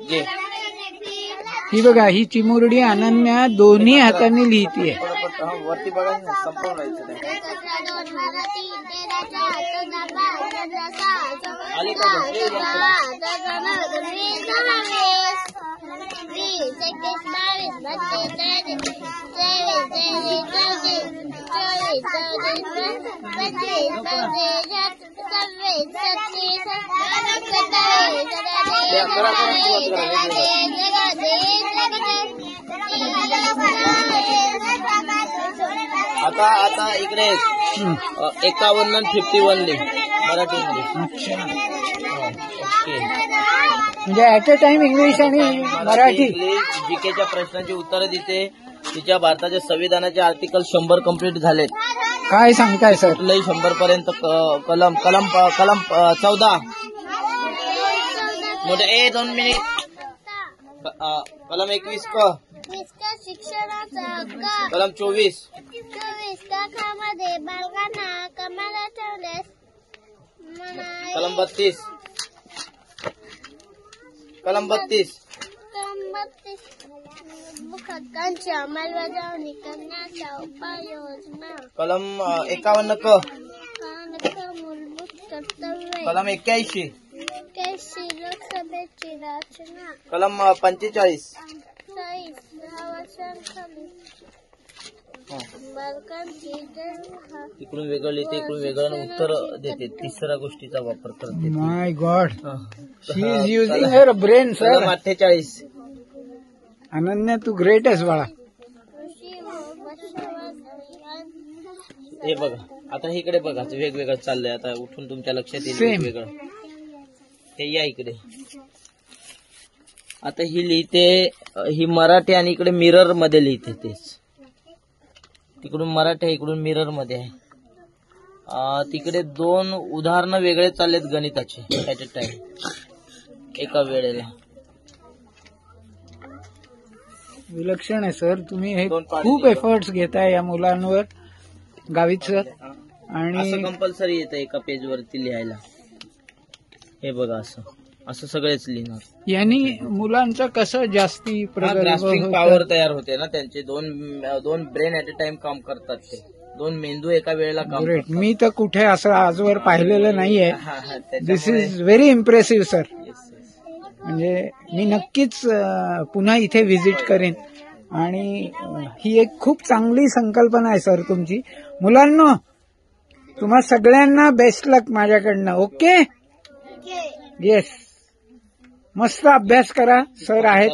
जे ही बघा, ही चिमुरडी अनन्या दोन्ही हातांनी लिहितीये. वरती बघा, संपूर्ण राहायचं नाही. आले का आता इकडे 51 आणि 51 लिह मराठीमध्ये. ओके, म्हणजे ऍट अ टाइम इंग्लिश आणि मराठी. जीकेच्या प्रश्नांची उत्तरं देते. तिच्या भारताच्या संविधानाचे आर्टिकल 100 कंप्लीट झालेत. काय सांगताय सर? कुठलंही 100 पर्यंत कलम 14 मोठे 2 मिनिट. कलम 21 शिक्षणाचा हक्क. कलम 24 मध्ये बालकांना कामाला ठेवल्यास कलम 32 मूलभूत हक्कांची अंमलबजावणी करण्याच्या उपाययोजना. कलम 51 मूलभूत कर्तव्य. कलम 81 लोकसभेची रचना. कलम 45 10 वर्षांखाली बालकांची इकडून वेगळं लिहिते, इकडून वेगळं उत्तर देते. तिसऱ्या गोष्टीचा वापर करते. My god, she is using her brain sir. 48 Ananya, तू ग्रेट आहेस बाळा. हे बघा, आता इकडे बघा, वेगवेगळं चाललंय. आता उठून तुमच्या लक्षात येईल वेगवेगळं. हे या इकडे. आता ही लिहिते, ही मराठी आणि इकडे मिरर मध्ये लिहिते. तेच तिकडून मराठी आहे, इकडून मिरर मध्ये आहे. तिकडे 2 उदाहरणं वेगळे चाललेत गणिताचे ऍट अ टाइम एका वेळेला. विलक्षण आहे सर. तुम्ही हे खूप एफर्ट्स घेताय या मुलांवर, गावित सर. आणि असं कंपल्सरी येतं एका पेज वरती लिहायला. हे बघा, असं सगळेच लिहिणार. यांनी मुलांचं कसं जास्ती ग्रास्पिंग पॉवर तयार होते ना त्यांचे. दोन ब्रेन ऍट अ टाइम काम करतात. ते 2 मेंदू एका वेळेला काम करतात. मी तर कुठे असं आजवर पाहिलेलं नाहीये. दिस इज व्हेरी इम्प्रेसिव्ह सर. म्हणजे मी नक्कीच पुन्हा इथे व्हिजिट करेन. आणि ही एक खूप चांगली संकल्पना आहे सर तुमची. मुलांनो, तुम्हा सगळ्यांना बेस्ट लक माझ्याकडनं. ओके, येस, मस्त अभ्यास करा. सर आहेत.